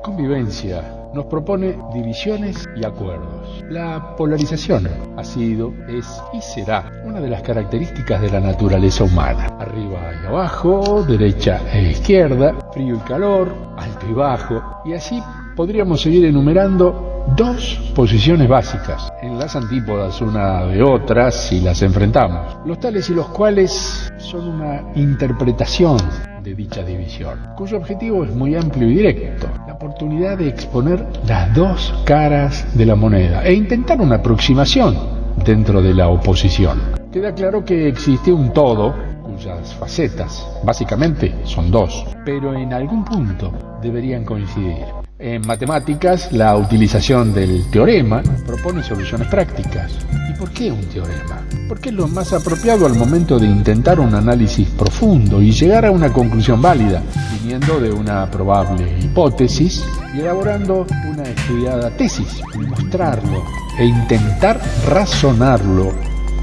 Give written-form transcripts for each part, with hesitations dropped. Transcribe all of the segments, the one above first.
convivencia nos propone divisiones y acuerdos. La polarización ha sido, es y será una de las características de la naturaleza humana. Arriba y abajo, derecha e izquierda, frío y calor, alto y bajo, y así podríamos seguir enumerando dos posiciones básicas, en las antípodas una de otra si las enfrentamos, los tales y los cuales son una interpretación de dicha división, cuyo objetivo es muy amplio y directo, la oportunidad de exponer las dos caras de la moneda e intentar una aproximación dentro de la oposición. Queda claro que existe un todo cuyas facetas, básicamente, son dos, pero en algún punto deberían coincidir. En matemáticas, la utilización del teorema propone soluciones prácticas. ¿Y por qué un teorema? Porque es lo más apropiado al momento de intentar un análisis profundo y llegar a una conclusión válida, viniendo de una probable hipótesis y elaborando una estudiada tesis, mostrarlo e intentar razonarlo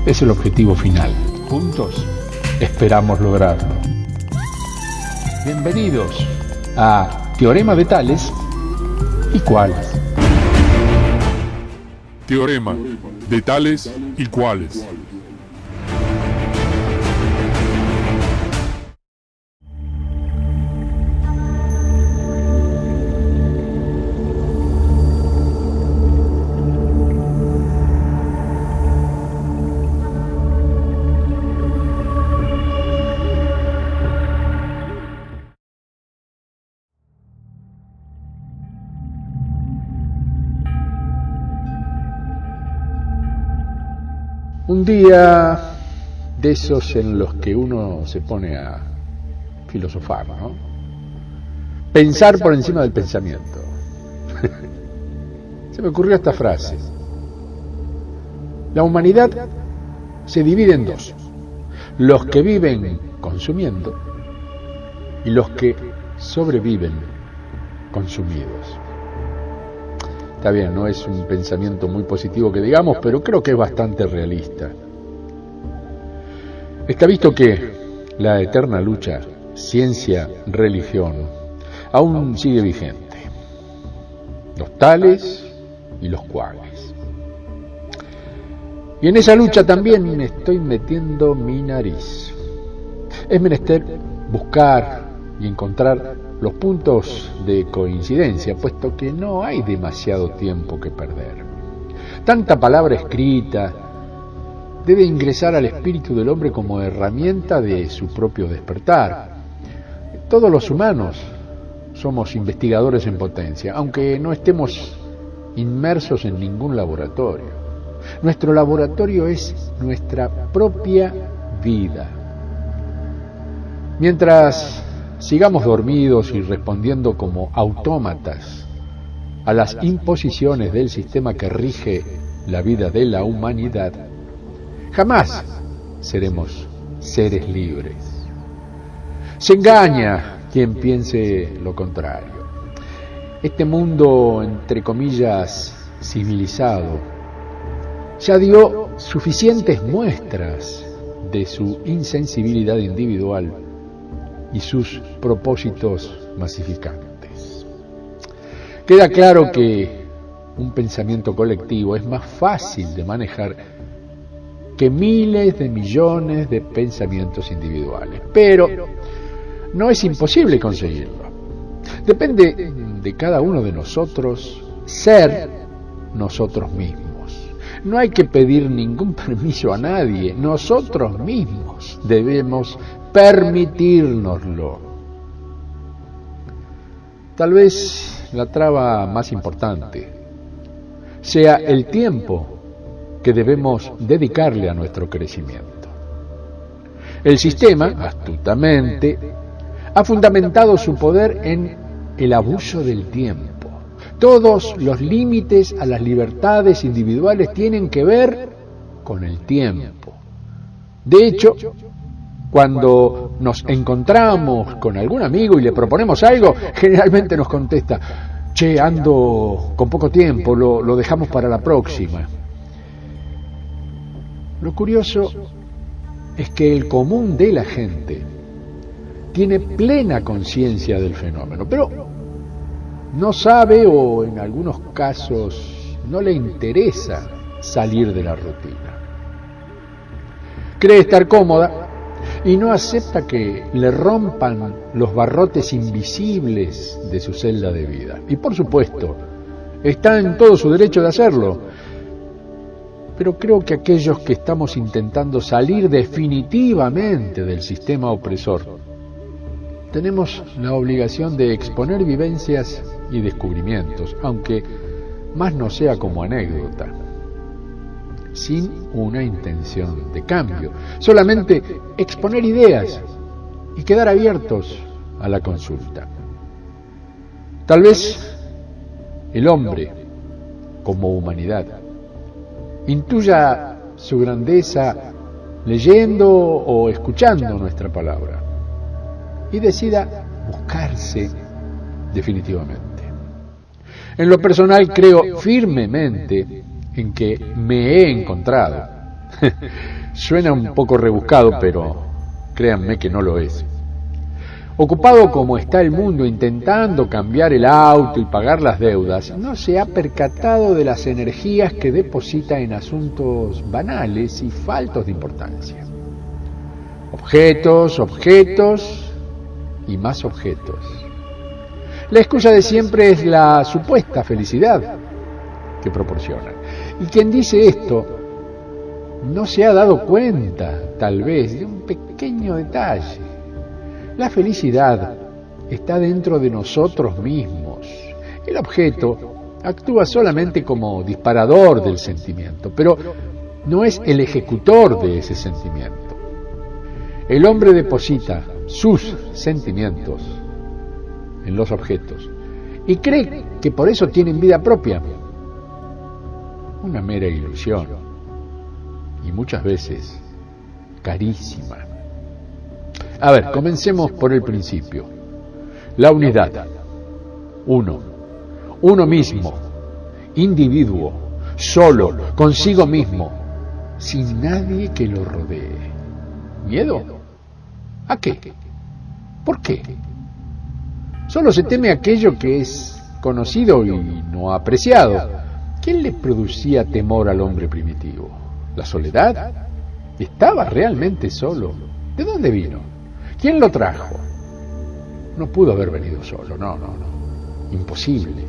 es el objetivo final. Juntos esperamos lograrlo. Bienvenidos a Teorema de Tales y Cuales. Teorema de Tales y Cuales. Un día de esos en los que uno se pone a filosofar, ¿no? Pensar por encima del pensamiento. Se me ocurrió esta frase. La humanidad se divide en dos. Los que viven consumiendo y los que sobreviven consumidos. Está bien, no es un pensamiento muy positivo que digamos, pero creo que es bastante realista. Está visto que la eterna lucha ciencia-religión aún sigue vigente. Los tales y los cuales. Y en esa lucha también me estoy metiendo mi nariz. Es menester buscar y encontrar los puntos de coincidencia, puesto que no hay demasiado tiempo que perder. Tanta palabra escrita debe ingresar al espíritu del hombre como herramienta de su propio despertar. Todos los humanos somos investigadores en potencia, aunque no estemos inmersos en ningún laboratorio. Nuestro laboratorio es nuestra propia vida. Mientras sigamos dormidos y respondiendo como autómatas a las imposiciones del sistema que rige la vida de la humanidad, jamás seremos seres libres. Se engaña quien piense lo contrario. Este mundo, entre comillas, civilizado, ya dio suficientes muestras de su insensibilidad individual y sus propósitos masificantes. Queda claro que un pensamiento colectivo es más fácil de manejar que miles de millones de pensamientos individuales, pero no es imposible conseguirlo. Depende de cada uno de nosotros ser nosotros mismos. No hay que pedir ningún permiso a nadie, nosotros mismos debemos permitírnoslo. Tal vez la traba más importante sea el tiempo que debemos dedicarle a nuestro crecimiento. El sistema, astutamente, ha fundamentado su poder en el abuso del tiempo. Todos los límites a las libertades individuales tienen que ver con el tiempo. De hecho, cuando nos encontramos con algún amigo y le proponemos algo, generalmente nos contesta: che, ando con poco tiempo, lo dejamos para la próxima. Lo curioso es que el común de la gente tiene plena conciencia del fenómeno, pero no sabe o en algunos casos no le interesa salir de la rutina. Cree estar cómoda y no acepta que le rompan los barrotes invisibles de su celda de vida. Y por supuesto, está en todo su derecho de hacerlo. Pero creo que aquellos que estamos intentando salir definitivamente del sistema opresor, tenemos la obligación de exponer vivencias y descubrimientos, aunque más no sea como anécdota, sin una intención de cambio, solamente exponer ideas y quedar abiertos a la consulta. Tal vez el hombre, como humanidad, intuya su grandeza leyendo o escuchando nuestra palabra y decida buscarse definitivamente. En lo personal creo firmemente en que me he encontrado. Suena un poco rebuscado, pero créanme que no lo es. Ocupado como está el mundo intentando cambiar el auto y pagar las deudas, no se ha percatado de las energías que deposita en asuntos banales y faltos de importancia. Objetos, objetos y más objetos. La excusa de siempre es la supuesta felicidad que proporcionan. Y quien dice esto no se ha dado cuenta, tal vez, de un pequeño detalle. La felicidad está dentro de nosotros mismos. El objeto actúa solamente como disparador del sentimiento, pero no es el ejecutor de ese sentimiento. El hombre deposita sus sentimientos en los objetos y cree que por eso tienen vida propia. Una mera ilusión, y muchas veces carísima. A ver, comencemos por el principio. La unidad. Uno mismo, individuo, solo, consigo mismo, sin nadie que lo rodee. ¿Miedo? ¿A qué? ¿Por qué? Solo se teme aquello que es conocido y no apreciado. ¿Quién le producía temor al hombre primitivo? ¿La soledad? ¿Estaba realmente solo? ¿De dónde vino? ¿Quién lo trajo? No pudo haber venido solo, no. Imposible.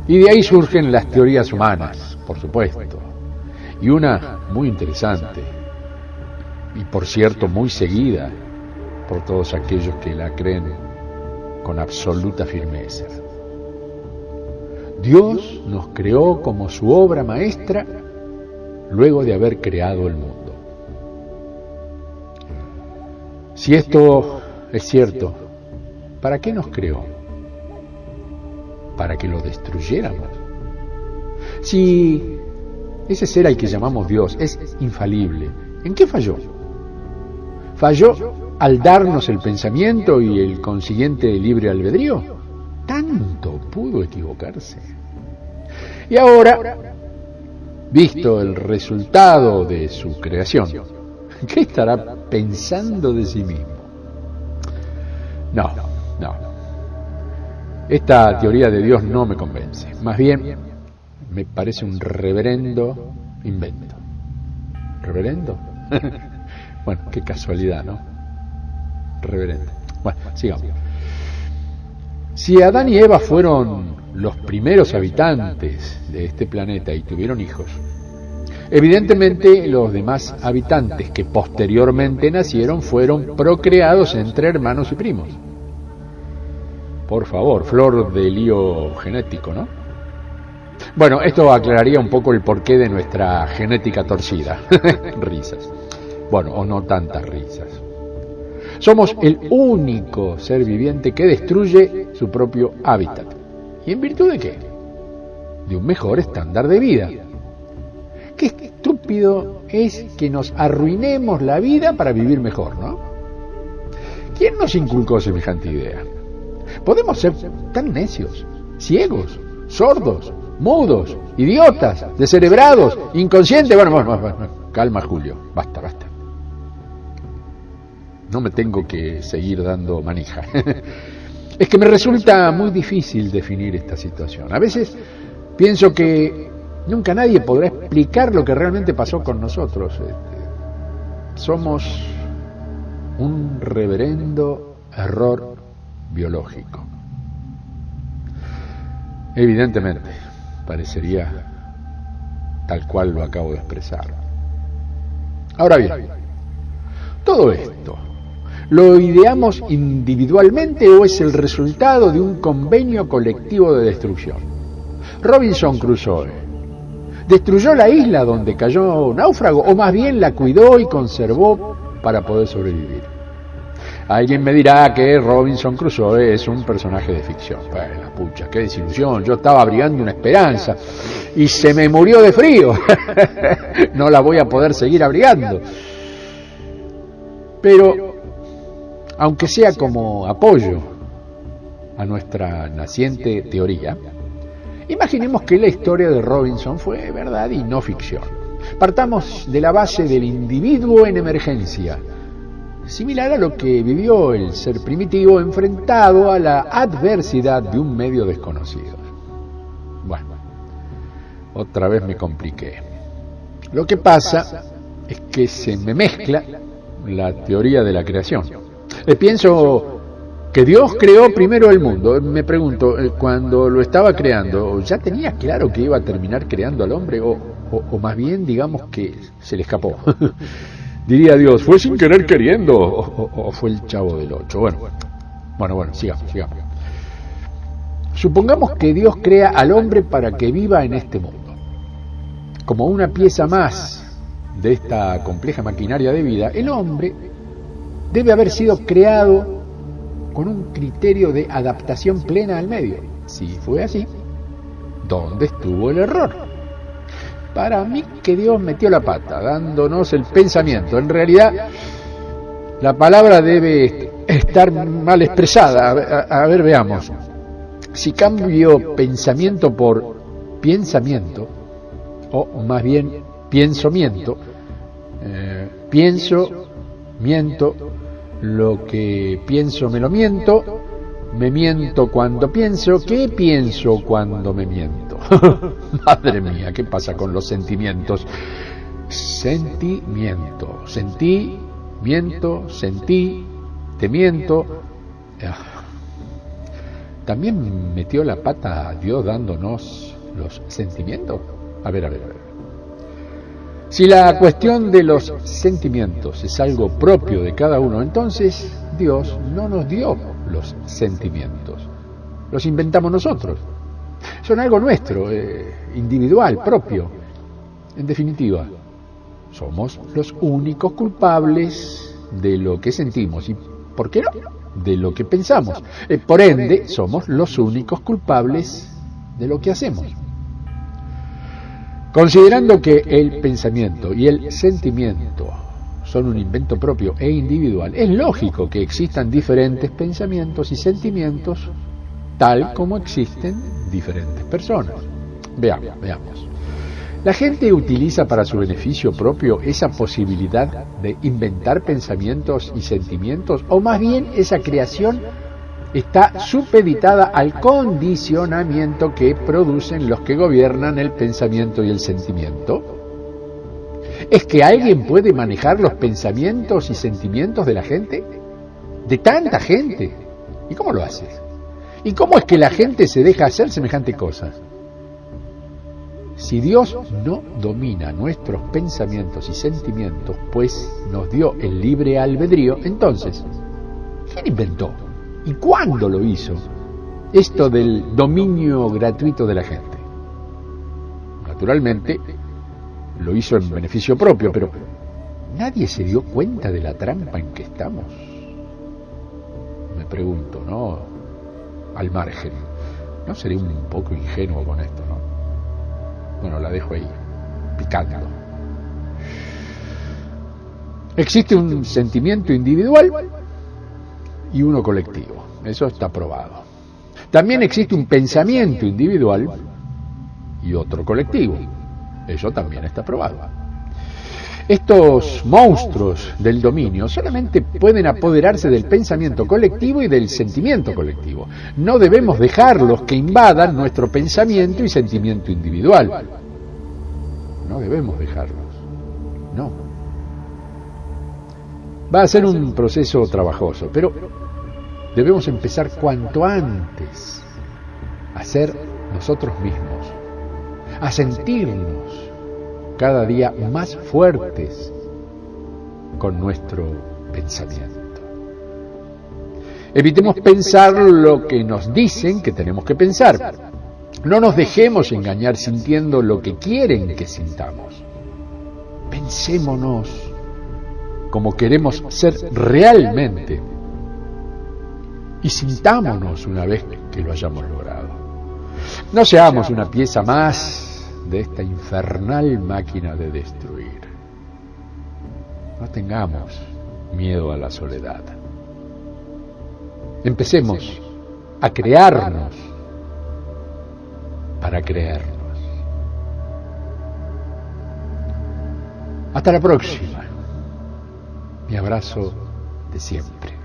Y de ahí surgen las teorías humanas, por supuesto. Y una muy interesante, y por cierto muy seguida por todos aquellos que la creen con absoluta firmeza. Dios nos creó como su obra maestra luego de haber creado el mundo. Si esto es cierto, ¿para qué nos creó? ¿Para que lo destruyéramos? Si ese ser al que llamamos Dios es infalible, ¿en qué falló? ¿Falló al darnos el pensamiento y el consiguiente libre albedrío? ¿Tanto pudo equivocarse? Y ahora, visto el resultado de su creación, ¿qué estará pensando de sí mismo? No. Esta teoría de Dios no me convence. Más bien, me parece un reverendo invento. ¿Reverendo? Bueno, qué casualidad, ¿no? Reverendo. Bueno, sigamos. Si Adán y Eva fueron los primeros habitantes de este planeta y tuvieron hijos, evidentemente los demás habitantes que posteriormente nacieron fueron procreados entre hermanos y primos. Por favor, flor de lío genético, ¿no? Bueno, esto aclararía un poco el porqué de nuestra genética torcida. Risas. Bueno, o no tantas risas. Somos el único ser viviente que destruye su propio hábitat. ¿Y en virtud de qué? De un mejor estándar de vida. Qué estúpido es que nos arruinemos la vida para vivir mejor, ¿no? ¿Quién nos inculcó semejante idea? Podemos ser tan necios, ciegos, sordos, mudos, idiotas, descerebrados, inconscientes. Bueno, calma, Julio, basta. No me tengo que seguir dando manija. es que me resulta muy difícil definir esta situación. A veces pienso que nunca nadie podrá explicar lo que realmente pasó con nosotros. Somos un reverendo error biológico. Evidentemente, parecería tal cual lo acabo de expresar. Ahora bien, todo esto, ¿lo ideamos individualmente o es el resultado de un convenio colectivo de destrucción? Robinson Crusoe, ¿destruyó la isla donde cayó náufrago o más bien la cuidó y conservó para poder sobrevivir? Alguien me dirá que Robinson Crusoe es un personaje de ficción. Bueno, la pucha, qué desilusión. Yo estaba abrigando una esperanza y se me murió de frío. No la voy a poder seguir abrigando. Pero, aunque sea como apoyo a nuestra naciente teoría, imaginemos que la historia de Robinson fue verdad y no ficción. Partamos de la base del individuo en emergencia, similar a lo que vivió el ser primitivo enfrentado a la adversidad de un medio desconocido. Bueno, otra vez me compliqué. Lo que pasa es que se me mezcla la teoría de la creación. Pienso que Dios creó primero el mundo. Me pregunto, cuando lo estaba creando, ¿ya tenía claro que iba a terminar creando al hombre? O más bien, digamos que se le escapó. Diría Dios, ¿fue sin querer queriendo o fue el Chavo del Ocho? Bueno, sigamos. Supongamos que Dios crea al hombre para que viva en este mundo. Como una pieza más de esta compleja maquinaria de vida, el hombre debe haber sido creado con un criterio de adaptación plena al medio. Si fue así, ¿dónde estuvo el error? Para mí que Dios metió la pata, dándonos el pensamiento. En realidad, la palabra debe estar mal expresada. A ver, veamos. Si cambio pensamiento por piensamiento, o más bien pienso-miento, miento, lo que pienso me lo miento, me miento cuando pienso, ¿qué pienso cuando me miento? Madre mía, ¿qué pasa con los sentimientos? Sentimiento, sentí, miento, sentí, te miento. ¿También metió la pata a Dios dándonos los sentimientos? A ver. Si la cuestión de los sentimientos es algo propio de cada uno, entonces Dios no nos dio los sentimientos. Los inventamos nosotros. Son algo nuestro, individual, propio. En definitiva, somos los únicos culpables de lo que sentimos y, ¿por qué no?, de lo que pensamos. Por ende, somos los únicos culpables de lo que hacemos. Considerando que el pensamiento y el sentimiento son un invento propio e individual, es lógico que existan diferentes pensamientos y sentimientos, tal como existen diferentes personas. Veamos. La gente utiliza para su beneficio propio esa posibilidad de inventar pensamientos y sentimientos, o más bien esa creación está supeditada al condicionamiento que producen los que gobiernan el pensamiento y el sentimiento. ¿Es que alguien puede manejar los pensamientos y sentimientos de la gente? De tanta gente. ¿Y cómo lo hace? ¿Y cómo es que la gente se deja hacer semejante cosas? Si Dios no domina nuestros pensamientos y sentimientos, pues nos dio el libre albedrío, entonces, ¿quién inventó? ¿Y cuándo lo hizo esto del dominio gratuito de la gente? Naturalmente, lo hizo en beneficio propio, pero nadie se dio cuenta de la trampa en que estamos. Me pregunto, ¿no? Al margen, ¿no seré un poco ingenuo con esto, no? Bueno, la dejo ahí, picando. Existe un sentimiento individual y uno colectivo. Eso está probado. También existe un pensamiento individual y otro colectivo. Eso también está probado. Estos monstruos del dominio solamente pueden apoderarse del pensamiento colectivo y del sentimiento colectivo. No debemos dejarlos que invadan nuestro pensamiento y sentimiento individual. No debemos dejarlos. No. Va a ser un proceso trabajoso, pero debemos empezar cuanto antes a ser nosotros mismos, a sentirnos cada día más fuertes con nuestro pensamiento. Evitemos pensar lo que nos dicen que tenemos que pensar. No nos dejemos engañar sintiendo lo que quieren que sintamos. Pensémonos como queremos ser realmente y sintámonos una vez que lo hayamos logrado. No seamos una pieza más de esta infernal máquina de destruir. No tengamos miedo a la soledad. Empecemos a crearnos para creernos. Hasta la próxima. Mi abrazo de siempre.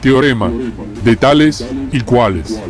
Teorema de tales y cuales.